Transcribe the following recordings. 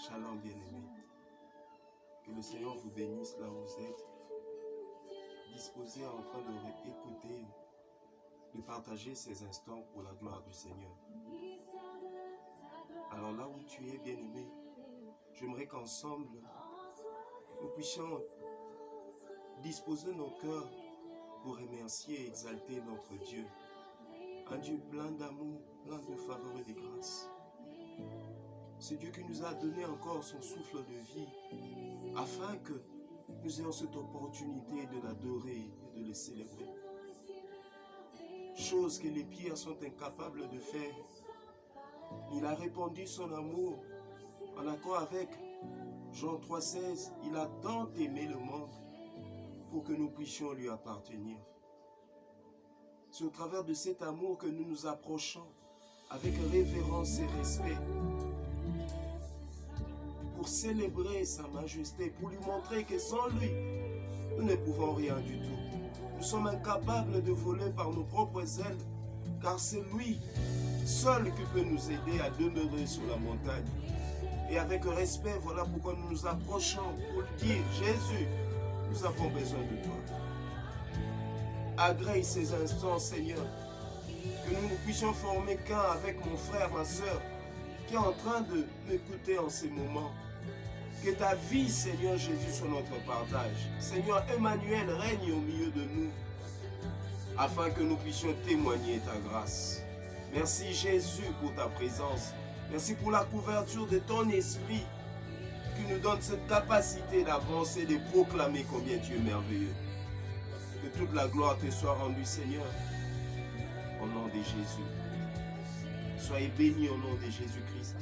Shalom bien-aimés. Que le Seigneur vous bénisse là où vous êtes. Disposés en train d'écouter, de partager ces instants pour la gloire du Seigneur. Alors là où tu es bien-aimé, j'aimerais qu'ensemble, nous puissions disposer nos cœurs pour remercier et exalter notre Dieu. Un Dieu plein d'amour, plein de faveur et de grâce. C'est Dieu qui nous a donné encore son souffle de vie afin que nous ayons cette opportunité de l'adorer et de le célébrer. Chose que les pierres sont incapables de faire. Il a répandu son amour en accord avec Jean 3,16. Il a tant aimé le monde pour que nous puissions lui appartenir. C'est au travers de cet amour que nous nous approchons avec révérence et respect pour célébrer sa majesté, pour lui montrer que sans lui, nous ne pouvons rien du tout. Nous sommes incapables de voler par nos propres ailes, car c'est lui seul qui peut nous aider à demeurer sur la montagne. Et avec respect, voilà pourquoi nous nous approchons pour lui dire, Jésus, nous avons besoin de toi. Agrée ces instants, Seigneur, que nous puissions former qu'un avec mon frère, ma soeur, qui est en train de m'écouter en ces moments. Que ta vie, Seigneur Jésus, soit notre partage. Seigneur Emmanuel, règne au milieu de nous, afin que nous puissions témoigner ta grâce. Merci Jésus pour ta présence. Merci pour la couverture de ton esprit, qui nous donne cette capacité d'avancer, de proclamer combien tu es merveilleux. Que toute la gloire te soit rendue, Seigneur, au nom de Jésus. Soyez bénis au nom de Jésus-Christ.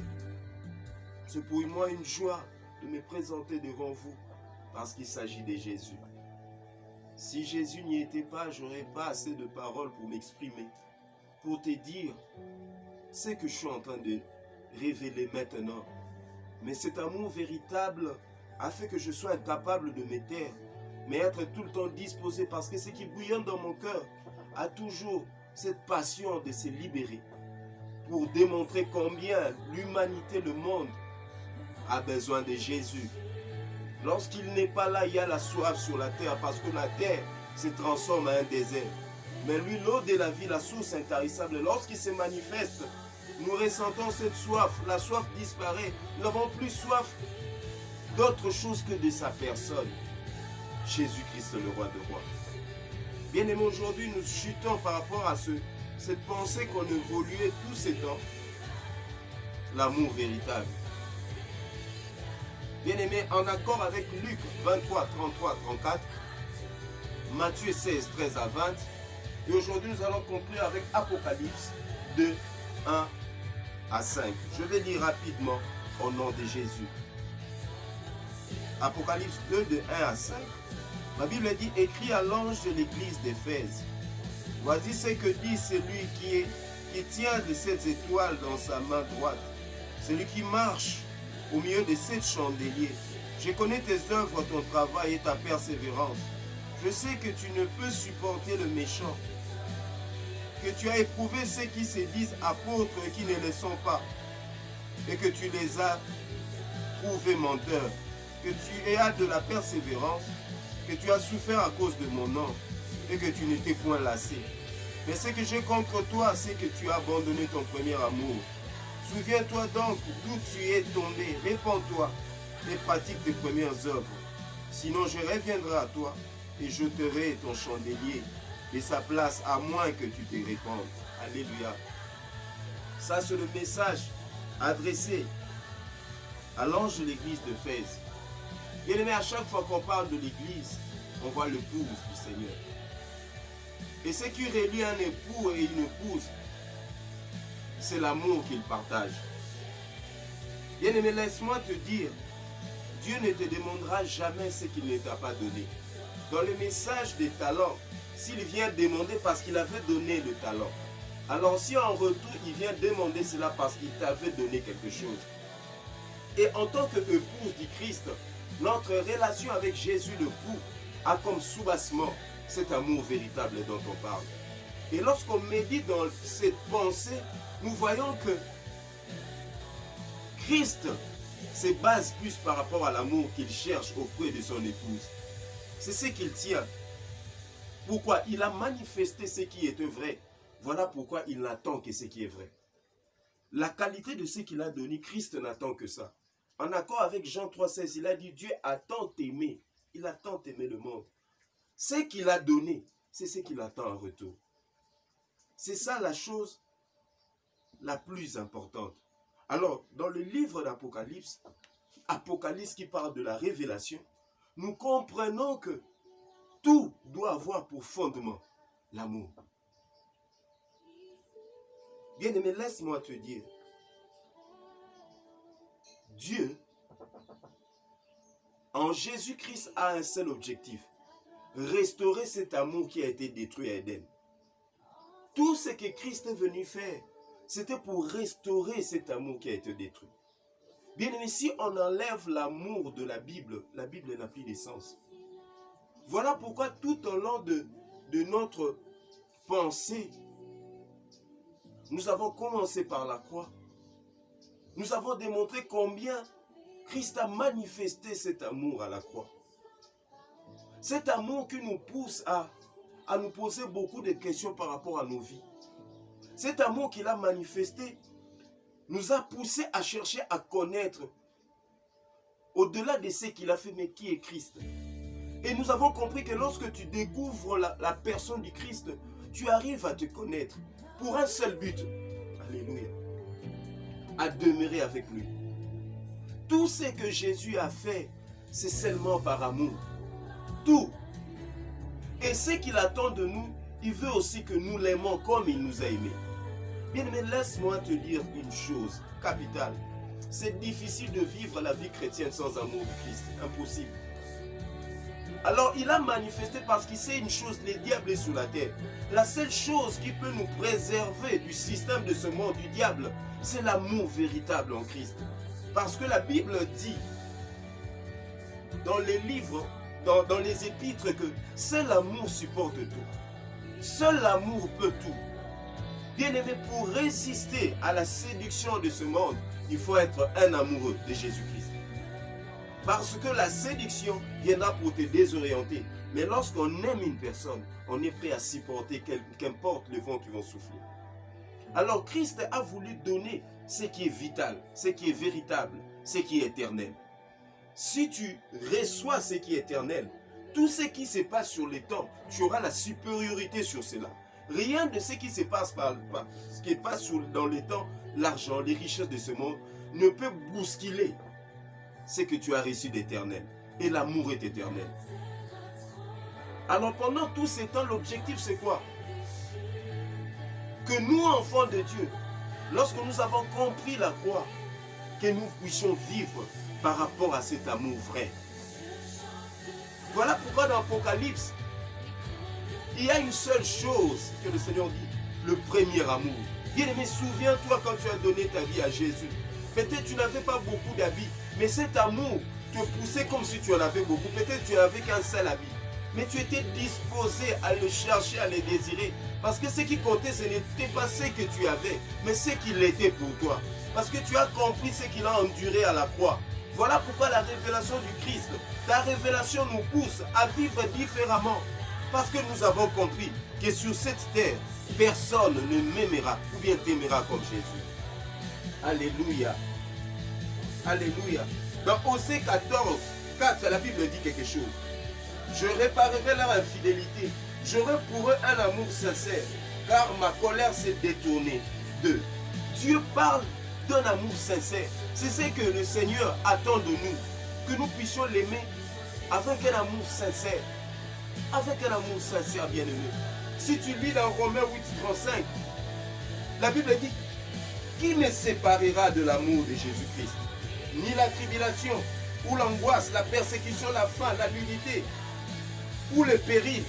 C'est pour moi une joie de me présenter devant vous, parce qu'il s'agit de Jésus. Si Jésus n'y était pas, je n'aurais pas assez de paroles pour m'exprimer, pour te dire ce que je suis en train de révéler maintenant. Mais cet amour véritable a fait que je sois incapable de me taire, mais être tout le temps disposé, parce que ce qui bouillonne dans mon cœur a toujours cette passion de se libérer, pour démontrer combien l'humanité, le monde, a besoin de Jésus. Lorsqu'il n'est pas là, il y a la soif sur la terre, parce que la terre se transforme en un désert. Mais lui, l'eau de la vie, la source intarissable, lorsqu'il se manifeste, nous ressentons cette soif. La soif disparaît. Nous n'avons plus soif d'autre chose que de sa personne. Jésus-Christ, le roi de rois. Bien aimé, aujourd'hui, nous chutons par rapport à cette pensée qu'on évoluait tous ces temps. L'amour véritable. Bien-aimé, en accord avec Luc 23, 33, 34, Matthieu 16, 13 à 20, et aujourd'hui nous allons conclure avec Apocalypse 2, 1 à 5. Je vais lire rapidement au nom de Jésus. Apocalypse 2, de 1 à 5. Ma Bible dit, écrit à l'ange de l'église d'Éphèse. Voici ce que dit celui qui tient de 7 étoiles dans sa main droite, celui qui marche au milieu de 7 chandeliers. Je connais tes œuvres, ton travail et ta persévérance. Je sais que tu ne peux supporter le méchant, que tu as éprouvé ceux qui se disent apôtres et qui ne le sont pas, et que tu les as trouvés menteurs, que tu as de la persévérance, que tu as souffert à cause de mon nom, et que tu n'étais point lassé. Mais ce que j'ai contre toi, c'est que tu as abandonné ton premier amour. Souviens-toi donc d'où tu es tombé, répands-toi et pratique tes premières œuvres. Sinon je reviendrai à toi et j'ôterai ton chandelier de sa place à moins que tu te répandes. Alléluia. Ça c'est le message adressé à l'ange de l'église d'Éphèse. Bien aimé, à chaque fois qu'on parle de l'église, on voit l'épouse du Seigneur. Et ce qui relie un époux et une épouse, c'est l'amour qu'il partage. Bien-aimé, laisse-moi te dire, Dieu ne te demandera jamais ce qu'il ne t'a pas donné. Dans le message des talents, s'il vient demander parce qu'il avait donné le talent, alors si en retour il vient demander cela parce qu'il t'avait donné quelque chose. Et en tant qu'épouse du Christ, notre relation avec Jésus l'époux a comme soubassement cet amour véritable dont on parle. Et lorsqu'on médite dans cette pensée, nous voyons que Christ se base plus par rapport à l'amour qu'il cherche auprès de son épouse. C'est ce qu'il tient. Pourquoi? Il a manifesté ce qui était vrai. Voilà pourquoi il n'attend que ce qui est vrai. La qualité de ce qu'il a donné, Christ n'attend que ça. En accord avec Jean 3,16, il a dit, Dieu a tant aimé, il a tant aimé le monde. Ce qu'il a donné, c'est ce qu'il attend en retour. C'est ça la chose la plus importante. Alors, dans le livre d'Apocalypse, Apocalypse qui parle de la révélation, nous comprenons que tout doit avoir pour fondement l'amour. Bien-aimé, laisse-moi te dire, Dieu, en Jésus-Christ, a un seul objectif, restaurer cet amour qui a été détruit à Éden. Tout ce que Christ est venu faire, c'était pour restaurer cet amour qui a été détruit. Bien-aimé, si on enlève l'amour de la Bible n'a plus de sens. Voilà pourquoi tout au long de notre pensée, nous avons commencé par la croix. Nous avons démontré combien Christ a manifesté cet amour à la croix. Cet amour qui nous pousse à nous poser beaucoup de questions par rapport à nos vies. Cet amour qu'il a manifesté nous a poussé à chercher à connaître, au-delà de ce qu'il a fait, mais qui est Christ. Et nous avons compris que lorsque tu découvres la personne du Christ, tu arrives à te connaître pour un seul but. Alléluia. À demeurer avec lui. Tout ce que Jésus a fait, c'est seulement par amour. Tout. Et ce qu'il attend de nous, il veut aussi que nous l'aimons comme il nous a aimés. Bien-aimé, laisse-moi te dire une chose capitale. C'est difficile de vivre la vie chrétienne sans amour de Christ. Impossible. Alors il a manifesté parce qu'il sait une chose, le diable est sous la terre. La seule chose qui peut nous préserver du système de ce monde, du diable, c'est l'amour véritable en Christ. Parce que la Bible dit, dans les livres, dans les épîtres, que seul l'amour supporte tout. Seul l'amour peut tout. Bien-aimé, pour résister à la séduction de ce monde, il faut être un amoureux de Jésus-Christ. Parce que la séduction viendra pour te désorienter. Mais lorsqu'on aime une personne, on est prêt à supporter qu'importe le vent qui va souffler. Alors Christ a voulu donner ce qui est vital, ce qui est véritable, ce qui est éternel. Si tu reçois ce qui est éternel, tout ce qui se passe sur les temps, tu auras la supériorité sur cela. Rien de ce qui se passe dans les temps, l'argent, les richesses de ce monde, ne peut bousculer ce que tu as reçu d'éternel. Et l'amour est éternel. Alors pendant tous ces temps, l'objectif c'est quoi? Que nous, enfants de Dieu, lorsque nous avons compris la croix, que nous puissions vivre par rapport à cet amour vrai. Voilà pourquoi dans l'Apocalypse, il y a une seule chose que le Seigneur dit, le premier amour. Bien-aimé, souviens-toi quand tu as donné ta vie à Jésus. Peut-être tu n'avais pas beaucoup d'habits, mais cet amour te poussait comme si tu en avais beaucoup. Peut-être tu n'avais qu'un seul habit, mais tu étais disposé à le chercher, à le désirer. Parce que ce qui comptait, ce n'était pas ce que tu avais, mais ce qu'il était pour toi. Parce que tu as compris ce qu'il a enduré à la croix. Voilà pourquoi la révélation du Christ, ta révélation nous pousse à vivre différemment. Parce que nous avons compris que sur cette terre, personne ne m'aimera ou bien t'aimera comme Jésus. Alléluia. Alléluia. Dans Osée 14, 4, la Bible dit quelque chose. Je réparerai leur infidélité. J'aurai pour eux un amour sincère, car ma colère s'est détournée d'eux. Dieu parle d'un amour sincère. C'est ce que le Seigneur attend de nous, que nous puissions l'aimer avec un amour sincère. Avec un amour sincère, bien-aimé. Si tu lis dans Romains 8, 35, la Bible dit, qui me séparera de l'amour de Jésus-Christ? Ni la tribulation, ou l'angoisse, la persécution, la faim, la nudité, ou le péril,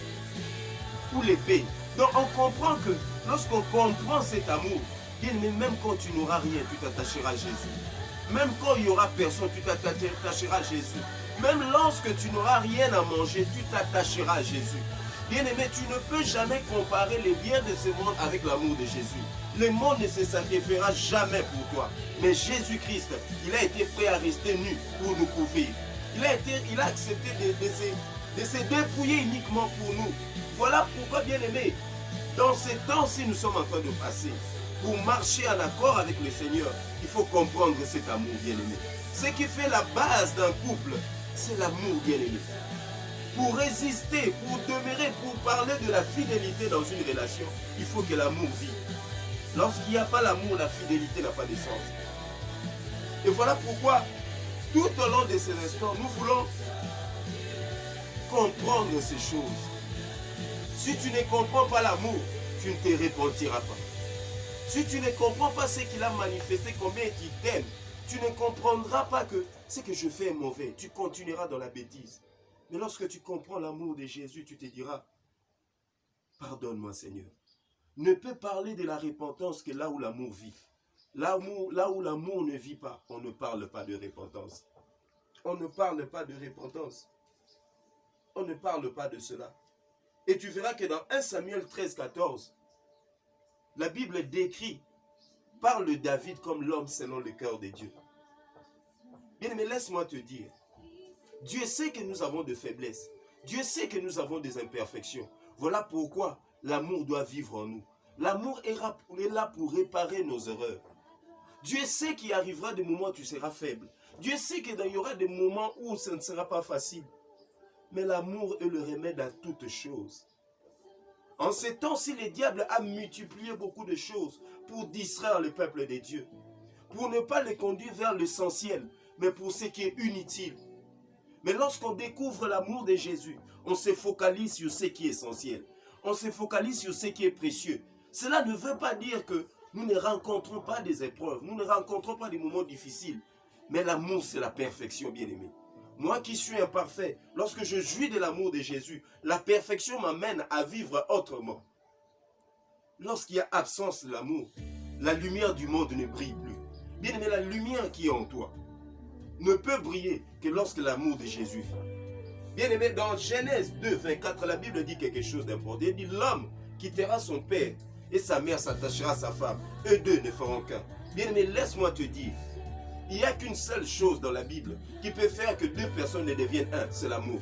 ou l'épée. Donc on comprend que lorsqu'on comprend cet amour, bien, mais même quand tu n'auras rien, tu t'attacheras à Jésus. Même quand il n'y aura personne, tu t'attacheras à Jésus. Même lorsque tu n'auras rien à manger, tu t'attacheras à Jésus. Bien-aimé, tu ne peux jamais comparer les biens de ce monde avec l'amour de Jésus. Le monde ne se sacrifiera jamais pour toi. Mais Jésus-Christ, il a été prêt à rester nu pour nous couvrir. Il a accepté de se dépouiller uniquement pour nous. Voilà pourquoi, bien-aimés, dans ces temps-ci nous sommes en train de passer, pour marcher en accord avec le Seigneur, il faut comprendre cet amour, bien-aimé. Ce qui fait la base d'un couple, c'est l'amour, bien-aimé. Pour résister, pour demeurer, pour parler de la fidélité dans une relation, il faut que l'amour vive. Lorsqu'il n'y a pas l'amour, la fidélité n'a pas de sens. Et voilà pourquoi, tout au long de ces instants, nous voulons comprendre ces choses. Si tu ne comprends pas l'amour, tu ne te repentiras pas. Si tu ne comprends pas ce qu'il a manifesté, combien il t'aime, tu ne comprendras pas que ce que je fais est mauvais. Tu continueras dans la bêtise. Mais lorsque tu comprends l'amour de Jésus, tu te diras, pardonne-moi Seigneur. Ne peut parler de la repentance que là où l'amour vit. Là où l'amour ne vit pas, on ne parle pas de repentance. On ne parle pas de repentance. On ne parle pas de cela. Et tu verras que dans 1 Samuel 13, 14, la Bible décrit, parle de David comme l'homme selon le cœur de Dieu. Bien, mais laisse-moi te dire, Dieu sait que nous avons des faiblesses. Dieu sait que nous avons des imperfections. Voilà pourquoi l'amour doit vivre en nous. L'amour est là pour réparer nos erreurs. Dieu sait qu'il arrivera des moments où tu seras faible. Dieu sait qu'il y aura des moments où ça ne sera pas facile. Mais l'amour est le remède à toutes choses. En ces temps-ci, le diable a multiplié beaucoup de choses pour distraire le peuple de Dieu. Pour ne pas les conduire vers l'essentiel, mais pour ce qui est inutile. Mais lorsqu'on découvre l'amour de Jésus, on se focalise sur ce qui est essentiel. On se focalise sur ce qui est précieux. Cela ne veut pas dire que nous ne rencontrons pas des épreuves, nous ne rencontrons pas des moments difficiles. Mais l'amour, c'est la perfection, bien-aimé. Moi qui suis imparfait, lorsque je jouis de l'amour de Jésus, la perfection m'amène à vivre autrement. Lorsqu'il y a absence de l'amour, la lumière du monde ne brille plus. Bien-aimé, la lumière qui est en toi ne peut briller que lorsque l'amour de Jésus vit. Bien-aimé, dans Genèse 2, 24, la Bible dit quelque chose d'important. Elle dit, l'homme quittera son père et sa mère s'attachera à sa femme. Eux deux ne feront qu'un. Bien-aimé, laisse-moi te dire, il n'y a qu'une seule chose dans la Bible qui peut faire que deux personnes ne deviennent un, c'est l'amour.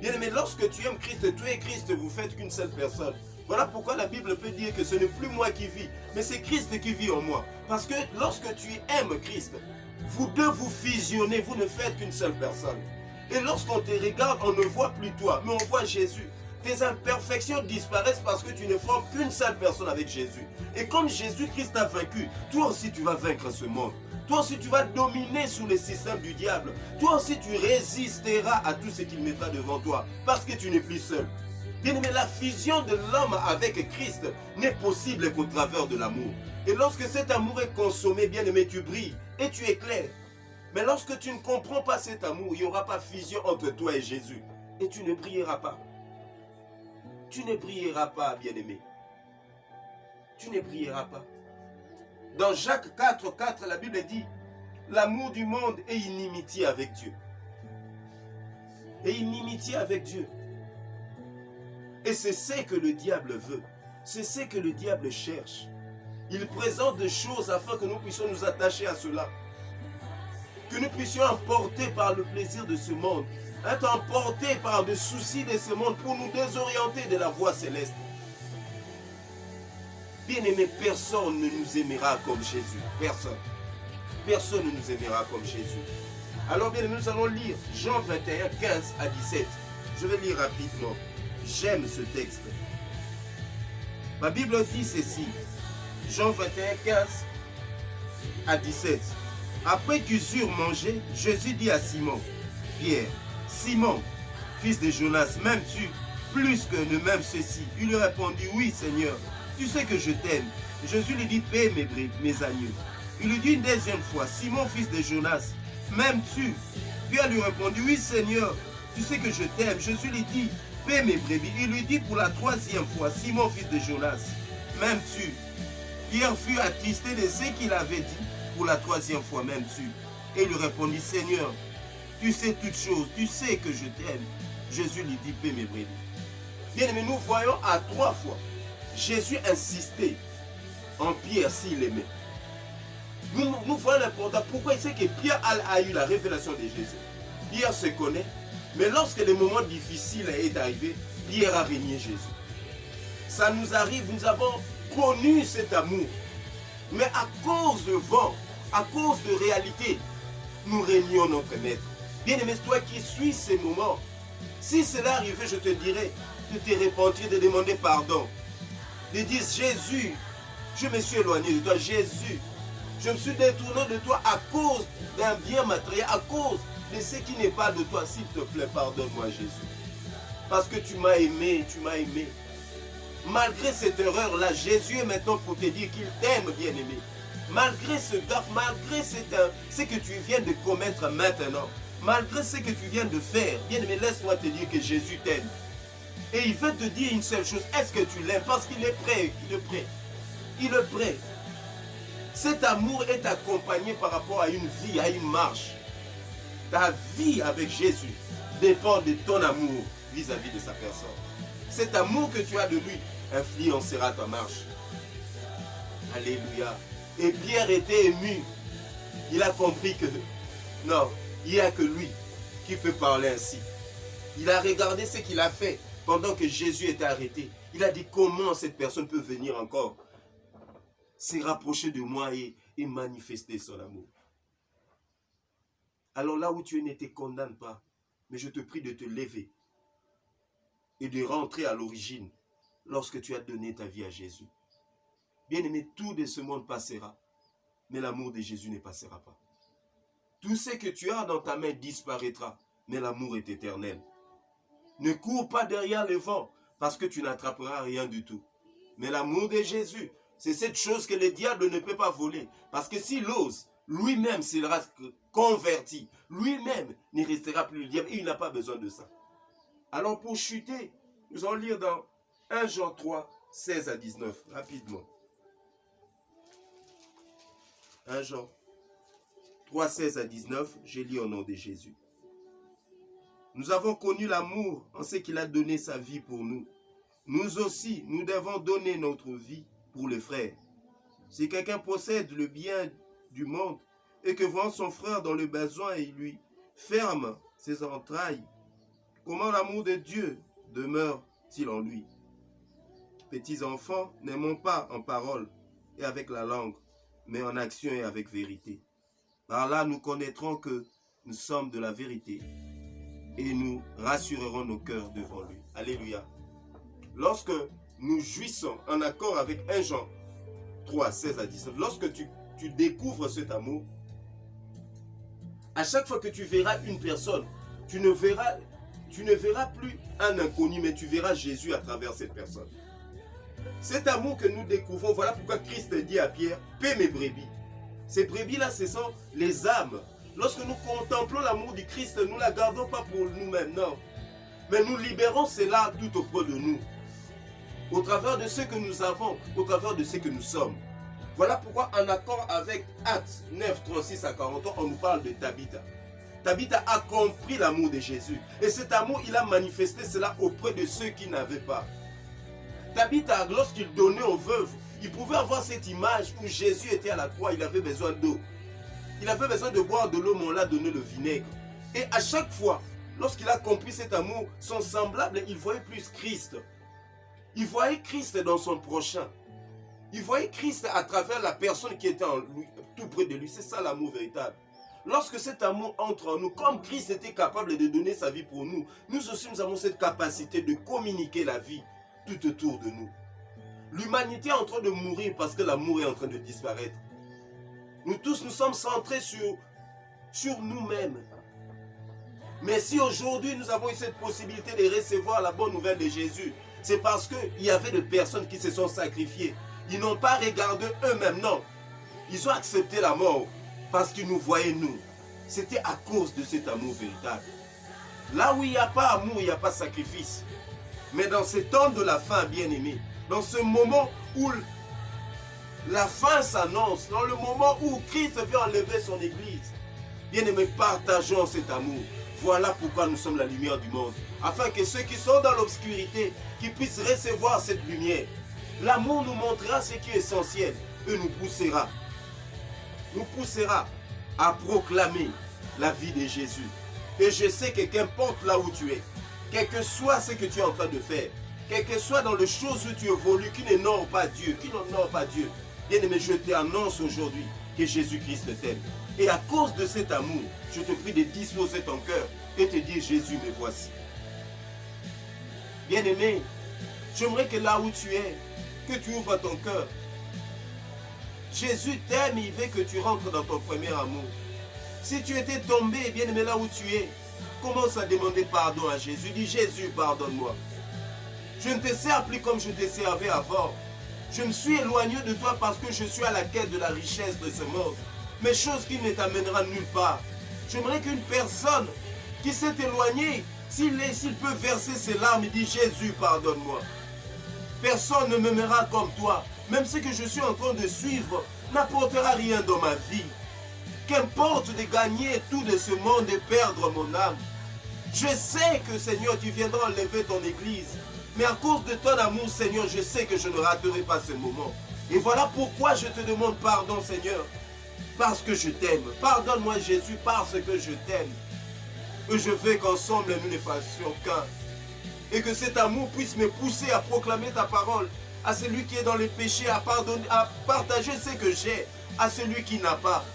Bien-aimé, lorsque tu aimes Christ, tu es Christ, vous faites qu'une seule personne. Voilà pourquoi la Bible peut dire que ce n'est plus moi qui vis, mais c'est Christ qui vit en moi. Parce que lorsque tu aimes Christ, vous deux vous fusionnez, vous ne faites qu'une seule personne. Et lorsqu'on te regarde, on ne voit plus toi, mais on voit Jésus. Tes imperfections disparaissent parce que tu ne formes qu'une seule personne avec Jésus. Et comme Jésus-Christ a vaincu, toi aussi tu vas vaincre ce monde. Toi aussi tu vas dominer sous le système du diable. Toi aussi tu résisteras à tout ce qu'il mettra devant toi, parce que tu n'es plus seul. Bien-aimé, la fusion de l'homme avec Christ n'est possible qu'au travers de l'amour. Et lorsque cet amour est consommé, bien-aimé, tu brilles et tu éclaires. Mais lorsque tu ne comprends pas cet amour, il n'y aura pas fusion entre toi et Jésus. Et tu ne brilleras pas. Tu ne brilleras pas, bien-aimé. Tu ne brilleras pas. Dans Jacques 4, 4, la Bible dit, l'amour du monde est inimitié avec Dieu. Et inimitié avec Dieu. Et c'est ce que le diable veut. C'est ce que le diable cherche. Il présente des choses afin que nous puissions nous attacher à cela. Que nous puissions emporter par le plaisir de ce monde. Être emportés par des soucis de ce monde pour nous désorienter de la voie céleste. Bien-aimé, personne ne nous aimera comme Jésus. Personne. Personne ne nous aimera comme Jésus. Alors bien, nous allons lire Jean 21, 15 à 17. Je vais lire rapidement. J'aime ce texte. Ma Bible dit ceci. Jean 21, 15 à 17. Après qu'ils eurent mangé, Jésus dit à Simon, Pierre, Simon, fils de Jonas, m'aimes-tu plus que ne m'aime ceci? Il lui répondit, oui Seigneur, tu sais que je t'aime. Jésus lui dit, paie mes agneaux. Il lui dit une deuxième fois, Simon, fils de Jonas, m'aimes-tu? Pierre lui répondit, oui Seigneur, tu sais que je t'aime. Jésus lui dit, paie mes brebis. Il lui dit pour la troisième fois, Simon, fils de Jonas, m'aimes-tu? Pierre fut attristé de ce qu'il avait dit. Pour la troisième fois, m'aimes-tu? Et il lui répondit, Seigneur, tu sais toutes choses, tu sais que je t'aime. Jésus lui dit, paie mes brebis. Bien aimé, nous voyons à 3 fois Jésus insister en Pierre s'il aimait. Nous voyons l'important. Pourquoi il sait que Pierre a eu la révélation de Jésus. Pierre se connaît, mais lorsque le moment difficile est arrivé, Pierre a régné Jésus. Ça nous arrive, nous avons connu cet amour. Mais à cause de vent, à cause de réalité, nous régnons notre maître. Bien-aimé, toi qui suis ces moments, si cela arrivait, je te dirais de te repentir, de demander pardon. De dire, Jésus, je me suis éloigné de toi. Jésus, je me suis détourné de toi à cause d'un bien matériel, à cause de ce qui n'est pas de toi. S'il te plaît, pardonne-moi, Jésus. Parce que tu m'as aimé, tu m'as aimé. Malgré cette erreur-là, Jésus est maintenant pour te dire qu'il t'aime, bien-aimé. Malgré ce gaffe, malgré ce que tu viens de commettre maintenant, malgré ce que tu viens de faire, bien-aimé, laisse-moi te dire que Jésus t'aime. Et il veut te dire une seule chose, est-ce que tu l'aimes? Parce qu'il est prêt, il est prêt. Il est prêt. Cet amour est accompagné par rapport à une vie, à une marche. Ta vie avec Jésus dépend de ton amour vis-à-vis de sa personne. Cet amour que tu as de lui influencera ta marche. Alléluia. Et Pierre était ému. Il a compris que non, il n'y a que lui qui peut parler ainsi. Il a regardé ce qu'il a fait pendant que Jésus était arrêté. Il a dit comment cette personne peut venir encore se rapprocher de moi et manifester son amour. Alors là où tu es, ne te condamne pas, mais je te prie de te lever et de rentrer à l'origine lorsque tu as donné ta vie à Jésus. Bien-aimé, tout de ce monde passera, mais l'amour de Jésus ne passera pas. Tout ce que tu as dans ta main disparaîtra, mais l'amour est éternel. Ne cours pas derrière le vent, parce que tu n'attraperas rien du tout. Mais l'amour de Jésus, c'est cette chose que le diable ne peut pas voler. Parce que s'il ose, lui-même sera converti. Lui-même ne restera plus le diable. Et il n'a pas besoin de ça. Alors pour chuter, nous allons lire dans 1 Jean 3, 16 à 19, rapidement. 1 Jean 3, 16 à 19, je lis au nom de Jésus. Nous avons connu l'amour en ce qu'il a donné sa vie pour nous. Nous aussi, nous devons donner notre vie pour les frères. Si quelqu'un possède le bien du monde et que voit son frère dans le besoin et lui ferme ses entrailles, comment l'amour de Dieu demeure-t-il en lui? Petits enfants, n'aimons pas en parole et avec la langue, mais en action et avec vérité. Par là, nous connaîtrons que nous sommes de la vérité et nous rassurerons nos cœurs devant lui. Alléluia. Lorsque nous jouissons en accord avec 1 Jean 3, 16 à 19, lorsque tu découvres cet amour, à chaque fois que tu verras une personne, tu ne verras plus un inconnu, mais tu verras Jésus à travers cette personne. Cet amour que nous découvrons, voilà pourquoi Christ dit à Pierre, paie mes brebis. Ces brebis-là, ce sont les âmes. Lorsque nous contemplons l'amour du Christ, nous ne la gardons pas pour nous-mêmes, non. Mais nous libérons cela tout auprès de nous. Au travers de ce que nous avons, au travers de ce que nous sommes. Voilà pourquoi en accord avec Actes 9, 36 à 40, on nous parle de Tabitha. Tabitha a compris l'amour de Jésus. Et cet amour, il a manifesté cela auprès de ceux qui n'avaient pas. Tabitha, lorsqu'il donnait aux veuves, il pouvait avoir cette image où Jésus était à la croix, il avait besoin d'eau. Il avait besoin de boire de l'eau, mais on l'a donné le vinaigre. Et à chaque fois, lorsqu'il a compris cet amour, son semblable, il voyait plus Christ. Il voyait Christ dans son prochain. Il voyait Christ à travers la personne qui était en lui, tout près de lui. C'est ça l'amour véritable. Lorsque cet amour entre en nous, comme Christ était capable de donner sa vie pour nous, nous aussi nous avons cette capacité de communiquer la vie tout autour de nous. L'humanité est en train de mourir parce que l'amour est en train de disparaître. Nous tous, nous sommes centrés sur nous-mêmes. Mais si aujourd'hui nous avons eu cette possibilité de recevoir la bonne nouvelle de Jésus, c'est parce qu'il y avait des personnes qui se sont sacrifiées. Ils n'ont pas regardé eux-mêmes, non. Ils ont accepté la mort parce qu'ils nous voyaient nous. C'était à cause de cet amour véritable. Là où il n'y a pas amour, il n'y a pas sacrifice. Mais dans ce temps de la fin, bien-aimé, dans ce moment où la fin s'annonce, dans le moment où Christ vient enlever son église, bien-aimé, partageons cet amour. Voilà pourquoi nous sommes la lumière du monde. Afin que ceux qui sont dans l'obscurité, qui puissent recevoir cette lumière. L'amour nous montrera ce qui est essentiel et nous poussera à proclamer la vie de Jésus. Et je sais que qu'importe là où tu es, quel que soit ce que tu es en train de faire, quel que soit dans les choses où tu évolues, qui n'honorent pas Dieu, bien-aimé, je t'annonce aujourd'hui que Jésus-Christ t'aime. Et à cause de cet amour, je te prie de disposer ton cœur et te dire, Jésus, me voici. Bien-aimé, j'aimerais que là où tu es, que tu ouvres ton cœur. Jésus t'aime, il veut que tu rentres dans ton premier amour. Si tu étais tombé, bien-aimé, là où tu es, commence à demander pardon à Jésus. Dis, Jésus, pardonne-moi. Je ne te sers plus comme je te servais avant. Je me suis éloigné de toi parce que je suis à la quête de la richesse de ce monde. Mais chose qui ne t'amènera nulle part. J'aimerais qu'une personne qui s'est éloignée, s'il peut verser ses larmes, il dit, Jésus, pardonne-moi. Personne ne m'aimera comme toi. Même ce que je suis en train de suivre n'apportera rien dans ma vie. Qu'importe de gagner tout de ce monde et perdre mon âme. Je sais que, Seigneur, tu viendras enlever ton église. Mais à cause de ton amour, Seigneur, je sais que je ne raterai pas ce moment. Et voilà pourquoi je te demande pardon, Seigneur. Parce que je t'aime. Pardonne-moi, Jésus, parce que je t'aime. Et je veux qu'ensemble, nous ne fassions qu'un. Et que cet amour puisse me pousser à proclamer ta parole à celui qui est dans les péchés, à pardonner, à partager ce que j'ai à celui qui n'a pas.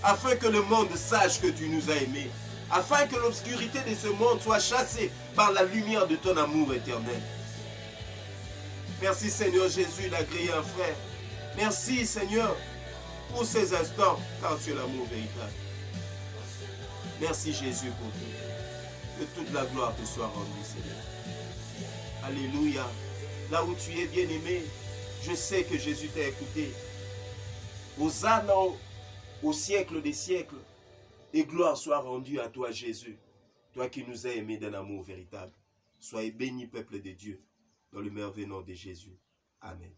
Afin que le monde sache que tu nous as aimés. Afin que l'obscurité de ce monde soit chassée par la lumière de ton amour éternel. Merci Seigneur Jésus d'agréer un frère. Merci Seigneur pour ces instants, car tu es l'amour véritable. Merci Jésus pour tout. Que toute la gloire te soit rendue, Seigneur. Alléluia. Là où tu es bien-aimé, je sais que Jésus t'a écouté. Hosanna au siècle des siècles. Et gloire soit rendue à toi, Jésus. Toi qui nous as aimés d'un amour véritable. Soyez bénis, peuple de Dieu, dans le merveilleux nom de Jésus. Amen.